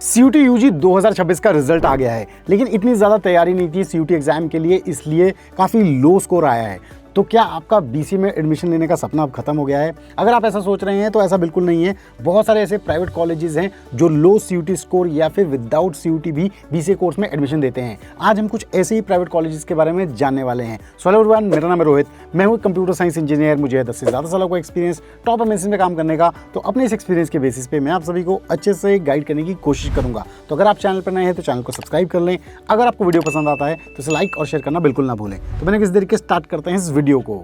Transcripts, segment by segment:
CUT UG 2026 का result आ गया है, लेकिन इतनी ज़्यादा तैयारी नहीं थी सीयूटी एग्जाम के लिए, इसलिए काफ़ी लो स्कोर आया है। तो क्या आपका बीसी में एडमिशन लेने का सपना अब खत्म हो गया है? अगर आप ऐसा सोच रहे हैं तो ऐसा बिल्कुल नहीं है। बहुत सारे ऐसे प्राइवेट कॉलेजेस हैं जो लो सीयूटी स्कोर या फिर विदाउट सीयूटी भी बीसीए कोर्स में एडमिशन देते हैं। आज हम कुछ ऐसे ही प्राइवेट कॉलेजेस के बारे में जानने वाले हैं। सो हेलो एवरीवन, मेरा नाम है रोहित, मैं हूँ कंप्यूटर साइंस इंजीनियर। मुझे 10 से ज़्यादा सालों का एक्सपीरियंस टॉप एमएनसी में काम करने का। तो अपने इस एक्सपीरियंस के बेसिस पे मैं आप सभी को अच्छे से गाइड करने की कोशिश करूँगा। तो अगर आप चैनल पर नए हैं तो चैनल को सब्सक्राइब कर लें। अगर आपको वीडियो पसंद आता है तो इसे लाइक और शेयर करना बिल्कुल ना भूलें। तो मैंने किस तरीके स्टार्ट करते हैं इस वीडियो को।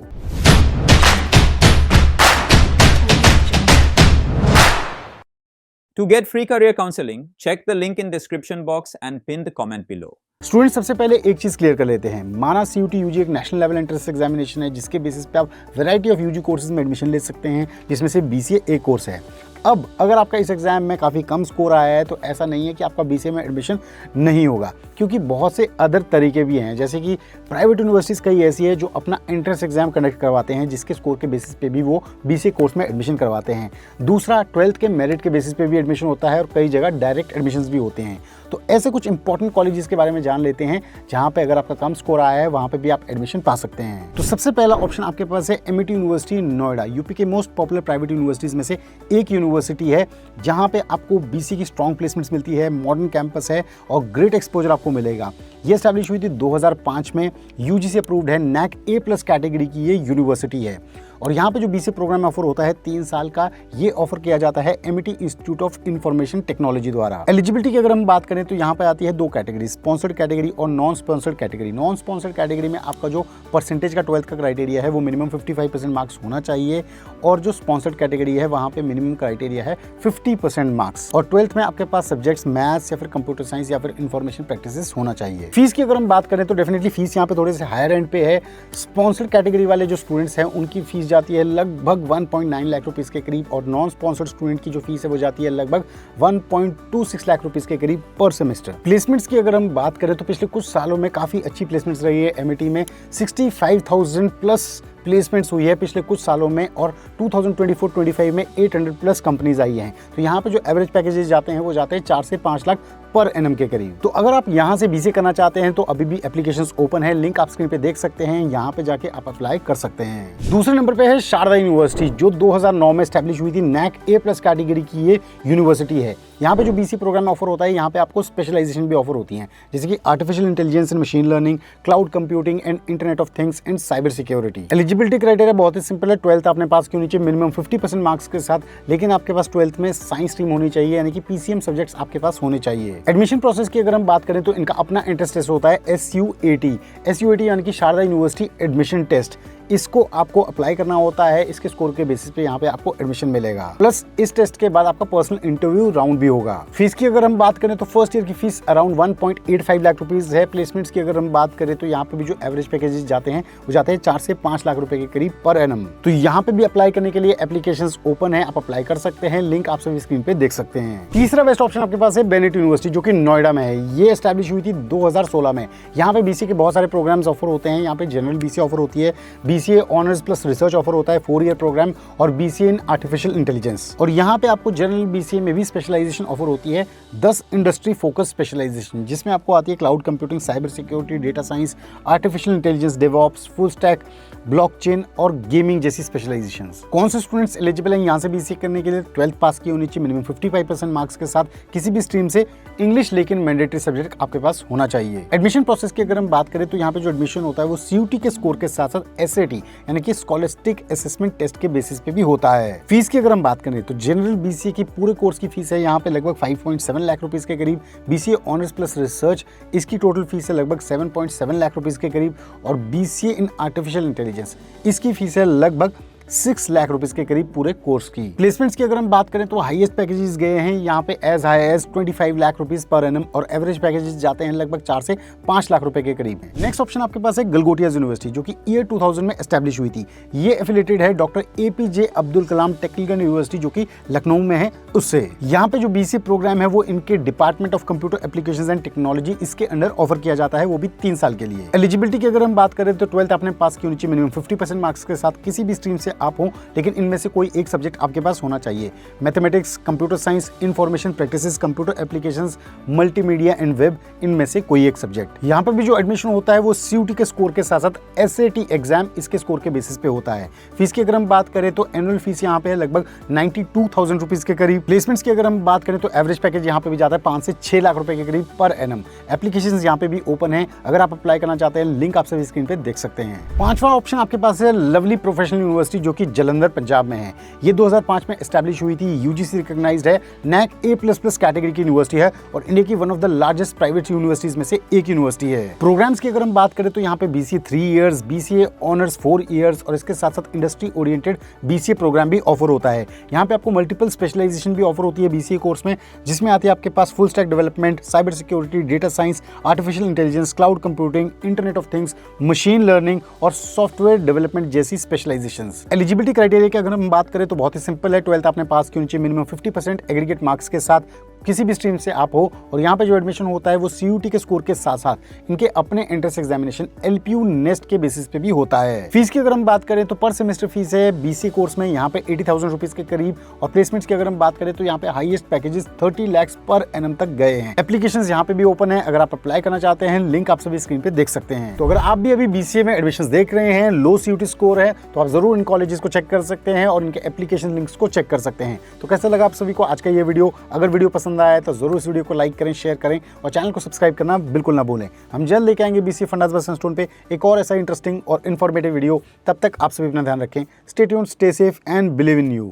To get free career counseling, check the link in description box and pin the comment below. Student सबसे पहले एक चीज क्लियर कर लेते हैं। माना सीयूटी यूजी एक नेशनल लेवल एंट्रेंस एग्जामिनेशन है, जिसके बेसिस पे आप वैरायटी ऑफ यूजी कोर्सेज में एडमिशन ले सकते हैं, जिसमें से बीसीए एक कोर्स है। अब अगर आपका इस एग्जाम में काफ़ी कम स्कोर आया है तो ऐसा नहीं है कि आपका बीसीए में एडमिशन नहीं होगा, क्योंकि बहुत से अदर तरीके भी हैं। जैसे कि प्राइवेट यूनिवर्सिटीज़ कई ऐसी है जो अपना एंट्रेंस एग्जाम कंडक्ट करवाते हैं, जिसके स्कोर के बेसिस पे भी वो बीसीए कोर्स में एडमिशन करवाते हैं। दूसरा, 12th के मेरिट के बेसिस पे भी एडमिशन होता है और कई जगह डायरेक्ट एडमिशन्स भी होते हैं। तो ऐसे कुछ इंपॉर्टेंट कॉलेजेस के बारे में जान लेते हैं जहाँ पे अगर आपका कम स्कोर आया है वहाँ पे भी आप एडमिशन पा सकते हैं। तो सबसे पहला ऑप्शन आपके पास है एमआईटी यूनिवर्सिटी नोएडा। यूपी के मोस्ट पॉपुलर प्राइवेट यूनिवर्सिटीज़ में से एक यूनिवर्सिटी है, जहाँ पे आपको बीसी की स्ट्रॉन्ग प्लेसमेंट्स मिलती है, मॉडर्न कैंपस है और ग्रेट एक्सपोजर आपको मिलेगा। ये एस्टैब्लिश हुई थी 2005 में, यूजीसी अप्रूव्ड है, नैक A+ कैटेगरी की ये यूनिवर्सिटी है। और यहाँ पे जो बीसी प्रोग्राम ऑफर होता है 3 साल का, ये ऑफर किया जाता है MIT institute of information technology द्वारा। एलिजिबिलिटी की अगर हम बात करें तो यहाँ पे आती है 2 कैटेगरी, स्पॉन्सर्ड कैटेगरी और non sponsored category. Non sponsored category में आपका जो परसेंटेज का 12th का क्राइटेरिया है वो मिनिमम 55% मार्क्स होना चाहिए, और जो स्पॉन्सर्ड कैटेगरी है वहाँ पे मिनिमम क्राइटेरिया है 50% मार्क्स। और 12th में आपके पास सब्जेक्ट्स मैथ्स या फिर कंप्यूटर साइंस या फिर इंफॉर्मेशन प्रैक्टिसेस होना चाहिए। फीस की अगर हम बात करें तो डेफिनेटली फीस यहाँ पे थोड़े से हायर एंड पे है। स्पॉन्सर्ड कैटेगरी वाले जो स्टूडेंट्स हैं उनकी फीस जाती है लगभग 1.9 लाख रुपीस के करीब, और नॉन स्पॉन्सर्ड स्टूडेंट की जो फीस है वो जाती है लगभग 1.26 लाख रुपीस के करीब पर सेमेस्टर। प्लेसमेंट्स की अगर हम बात करें तो पिछले कुछ सालों में काफी अच्छी प्लेसमेंट्स रही है। एमआईटी में 65,000 प्लस प्लेसमेंट्स हुई है पिछले कुछ सालों में, और 2024-25 में 800 प्लस कंपनीज आई हैं। तो यहाँ पे जो एवरेज पैकेजेस जाते हैं वो जाते हैं 4 से 5 लाख पर एनम के करीब। तो अगर आप यहाँ से बीसीए करना चाहते हैं तो अभी भी एप्लीकेशंस ओपन है, लिंक आप स्क्रीन पे देख सकते हैं, यहाँ पे जाके आप अप्लाई कर सकते हैं। दूसरे नंबर पे है शारदा यूनिवर्सिटी, जो 2009 में एस्टैब्लिश हुई थी, नैक A+ कैटेगरी की ये यूनिवर्सिटी है। यहाँ पे जो बीसी प्रोग्राम ऑफर होता है, यहाँ पे आपको स्पेशलाइजेशन भी ऑफर होती हैं, जैसे कि artificial intelligence and machine learning, cloud computing and internet of things and cyber security. Eligibility criteria बहुत ही सिंपल है, 12th आपने पास की होनी चाहिए मिनिमम 50% मार्क्स के साथ, लेकिन आपके पास 12th में साइंस स्ट्रीम होनी चाहिए, यानी कि पीसीएम सब्जेक्ट्स आपके पास होने चाहिए। एडमिशन प्रोसेस की अगर हम बात करें तो इनका अपना एंट्रेंस टेस्ट होता है SUAT यानी कि शारदा यूनिवर्सिटी एडमिशन टेस्ट। इसको आपको अप्लाई करना होता है, इसके स्कोर के बेसिस पे यहाँ पे आपको एडमिशन मिलेगा। प्लस इस टेस्ट के बाद आपका पर्सनल इंटरव्यू राउंड भी होगा। फीस की अगर हम बात करें तो फर्स्ट ईयर की फीस अराउंड 1.85 लाख रुपीस है। प्लेसमेंट्स की अगर हम बात करें तो यहाँ पे भी जो एवरेज पैकेजेस जाते हैं वो जाते हैं 4 से 5 लाख रुपए के करीब पर एनम। तो यहाँ पे भी अप्लाई करने के लिए एप्लीकेशंस ओपन है, आप अप्लाई कर सकते हैं, लिंक आप सभी स्क्रीन पे देख सकते हैं। तीसरा बेस्ट ऑप्शन आपके पास है बेनेट यूनिवर्सिटी, जो कि नोएडा में है। ये एस्टैब्लिश हुई थी 2016 में। यहाँ पे बीसी के बहुत सारे प्रोग्राम्स ऑफर होते हैं। यहाँ पे जनरल बीसी ऑफर होती है, BCA honours plus research offer होता है 4 ईयर प्रोग्राम, और बीसीए इन आर्टिफिशियल इंटेलिजेंस। और यहाँ पे आपको जनरल बीसीए में भी स्पेशलाइजेशन ऑफर होती है, 10 इंडस्ट्री फोकस स्पेशलाइजेशन, जिसमें आपको आती है cloud computing, cyber security, data science, artificial intelligence, DevOps, full stack, blockchain और गेमिंग जैसी स्पेशलाइजेशंस। कौन से स्टूडेंट्स एलिजिबल हैं यहाँ से बीसीए करने के लिए? 12th पास की होनी चाहिए मिनिमम 55% मार्क्स के साथ, किसी भी स्ट्रीम से इंग्लिश, लेकिन मैंडेटरी सब्जेक्ट आपके पास होना चाहिए। एडमिशन प्रोसेस की अगर हम बात करें तो यहाँ पे जो एडमिशन होता है वो सीयूटी के स्कोर के साथ साथ एसएटी यानी कि स्कॉलस्टिक असेसमेंट टेस्ट के बेसिस पे भी होता है। फीस की अगर हम बात करें तो जनरल बीसीए की पूरे कोर्स की फीस है यहाँ पे लगभग 5.7 लाख रुपीस के करीब। बीसीए ऑनर्स प्लस रिसर्च, इसकी टोटल फीस है लगभग 7.7 लाख रुपीस के करीब, और बीसीए इन आर्टिफिशियल इंटेलिजेंस, इसकी फीस है लगभग 6 लाख रुपीस के करीब पूरे कोर्स की। प्लेसमेंट्स की अगर हम बात करें तो हाईएस्ट पैकेजेस गए हैं यहाँ पे as high as 25 lakh rupees per annum, और एवरेज पैकेजेस जाते हैं लगभग 4 से 5 लाख रुपए के करीब है। नेक्स्ट ऑप्शन आपके पास है गलगोटिया यूनिवर्सिटी, जो कि ईयर 2000 में एस्टैब्लिश हुई थी। ये एफिलिएटेड है doctor APJ Abdul Kalam technical university, जो कि लखनऊ में है, उससे। यहाँ पे जो बीसी प्रोग्राम है वो इनके department of computer applications and technology, इसके अंडर ऑफर किया जाता है, वो भी 3 साल के लिए। एलिजिबिलिटी की अगर हम बात करें तो 12th आपने पास की होनी चाहिए मिनिमम 50% मार्क्स के साथ, किसी भी स्ट्रीम से आप हों, लेकिन इनमें से कोई एक सब्जेक्ट आपके पास होना चाहिए। Mathematics, computer science, information practices, computer applications, multimedia and web, इनमें से कोई एक सब्जेक्ट। यहाँ पर भी जो एडमिशन होता है वो CUT के स्कोर के साथ साथ SAT एग्जाम इसके स्कोर के बेसिस पे होता है। फीस की अगर हम बात करें तो एनुअल फीस यहाँ पे है लगभग 92,000 रुपीज के करीब। प्लेसमेंट्स की अगर हम बात करें तो एवरेज पैकेज यहाँ पे भी जाता है 5 से 6 लाख रुपए के करीब पर एनम। एप्लीकेशन यहाँ पे भी ओपन है, अगर आप अप्लाई करना चाहते हैं लिंक आप सभी स्क्रीन पे देख सकते हैं। पांचवा ऑप्शन आपके पास है लवली प्रोफेशनल यूनिवर्सिटी, जो कि जलंधर पंजाब में है। ये 2005 में एस्टैब्लिश हुई थी, UGC रिकॉग्नाइज्ड है, NAC A++ कैटेगरी की यूनिवर्सिटी है और इंडिया की one of the largest private universities में से एक यूनिवर्सिटी है। प्रोग्राम्स की अगर हम बात करें तो यहाँ पे BCA 3 years, BCA honours 4 years और इसके साथ साथ इंडस्ट्री ओरिएंटेड BCA प्रोग्राम भी ऑफर होता है। यहाँ पे आपको मल्टीपल स्पेशलाइजेशन भी ऑफर होती है BCA कोर्स में, जिसमें आती है आपके पास full stack development, cyber security, data science, artificial intelligence, cloud computing, internet of things, machine learning और सॉफ्टवेयर डेवलपमेंट जैसी स्पेशलाइजेशंस। एलिजिबिलिटी क्राइटेरिया की अगर हम बात करें तो बहुत ही सिंपल है, 12th आपने पास की होनी चाहिए मिनिमम 50% एग्रीगेट मार्क्स के साथ, किसी भी स्ट्रीम से आप हो। और यहाँ पे जो एडमिशन होता है वो CUT के स्कोर के साथ साथ इनके अपने एंट्रेंस एग्जामिनेशन LPU नेस्ट के बेसिस पे भी होता है। फीस की अगर हम बात करें तो पर सेमेस्टर फीस है BCA कोर्स में यहाँ पे 80,000 रुपीज के करीब और प्लेसमेंट्स की अगर हम बात करें तो यहाँ पे highest packages 30 lakh per annum तक गए हैं। एप्लीकेशंस यहाँ पे भी ओपन है, अगर आप अप्लाई करना चाहते हैं लिंक आप सभी स्क्रीन पे देख सकते हैं। तो अगर आप भी अभी BCA में एडमिशन देख रहे हैं, लो CUT स्कोर है, तो आप जरूर इन कॉलेजेस को चेक कर सकते हैं और इनके एप्लीकेशन लिंक्स को चेक कर सकते हैं। तो कैसा लगा आप सभी को आज का ये वीडियो? अगर वीडियो पसंद आया है तो जरूर इस वीडियो को लाइक करें, शेयर करें और चैनल को सब्सक्राइब करना बिल्कुल ना भूलें। हम जल्द लेके आएंगे BCA फंडास बस स्टोन पे एक और ऐसा इंटरेस्टिंग और इन्फॉर्मेटिव वीडियो। तब तक आप सभी अपना ध्यान रखें। Stay tuned, stay safe and believe in you.